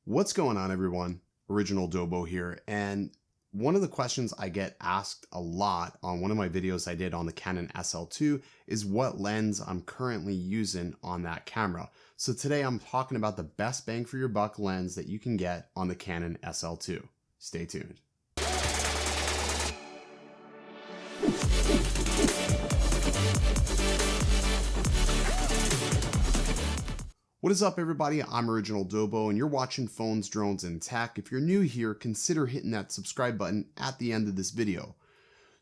What's going on, everyone? Original Dobo here, and one of the questions I get asked a lot on one of my videos I did on the Canon SL2 is what lens I'm currently using on that camera. So today I'm talking about the best bang for your buck lens that you can get on the Canon SL2. Stay tuned. What is up, everybody? I'm Original Dobo and you're watching Phones, Drones, and Tech. If you're new here, consider hitting that subscribe button at the end of this video.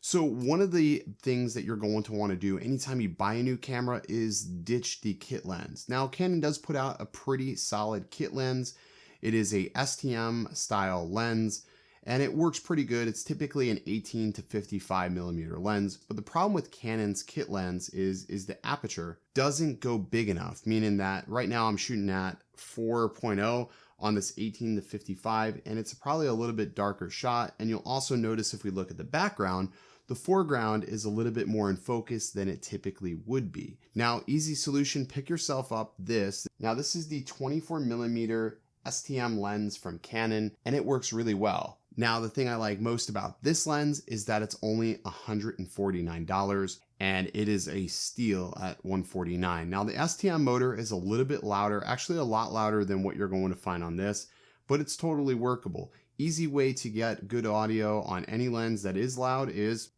So one of the things that you're going to want to do anytime you buy a new camera is ditch the kit lens. Now, Canon does put out a pretty solid kit lens. It is a STM style lens and it works pretty good. It's typically an 18 to 55 millimeter lens, but the problem with Canon's kit lens is the aperture doesn't go big enough, meaning that right now I'm shooting at 4.0 on this 18 to 55, and it's probably a little bit darker shot. And you'll also notice if we look at the background, the foreground is a little bit more in focus than it typically would be. Now, easy solution, pick yourself up this. Now, this is the 24 millimeter STM lens from Canon, and it works really well. Now, the thing I like most about this lens is that it's only $149 and it is a steal at $149. Now, the STM motor is a little bit louder, actually a lot louder than what you're going to find on this, but it's totally workable. Easy way to get good audio on any lens that is loud is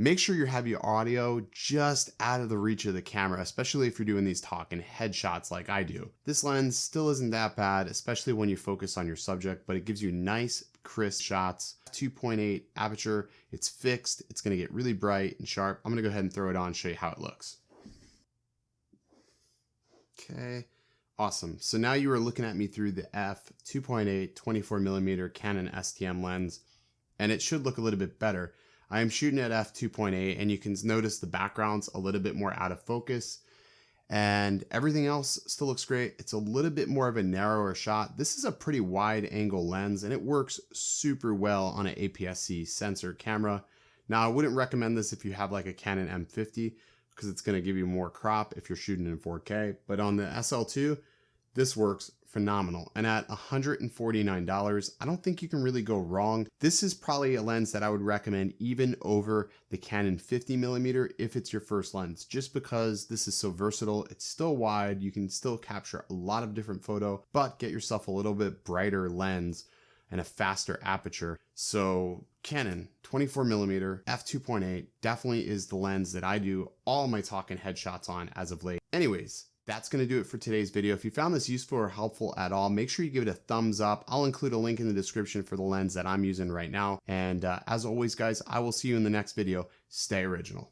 make sure you have your audio just out of the reach of the camera, especially if you're doing these talking headshots like I do. This lens still isn't that bad, especially when you focus on your subject, but it gives you nice, crisp shots. 2.8 aperture, it's fixed, it's gonna get really bright and sharp. I'm gonna go ahead and throw it on and show you how it looks. Okay, awesome. So now you are looking at me through the f2.8 24 millimeter Canon STM lens, and it should look a little bit better. I am shooting at f2.8 and you can notice the background's a little bit more out of focus and everything else still looks great. It's a little bit more of a narrower shot. This is a pretty wide angle lens and it works super well on an APS-C sensor camera. Now, I wouldn't recommend this if you have like a Canon M50 because it's gonna give you more crop if you're shooting in 4K, but on the SL2, this works phenomenal. And at $149, I don't think you can really go wrong. This is probably a lens that I would recommend even over the Canon 50 millimeter if it's your first lens, just because this is so versatile. It's still wide. You can still capture a lot of different photo, but get yourself a little bit brighter lens and a faster aperture. So Canon 24 millimeter f2.8 definitely is the lens that I do all my talking headshots on as of late. Anyways, that's going to do it for today's video. If you found this useful or helpful at all, make sure you give it a thumbs up. I'll include a link in the description for the lens that I'm using right now. And as always, guys, I will see you in the next video. Stay original.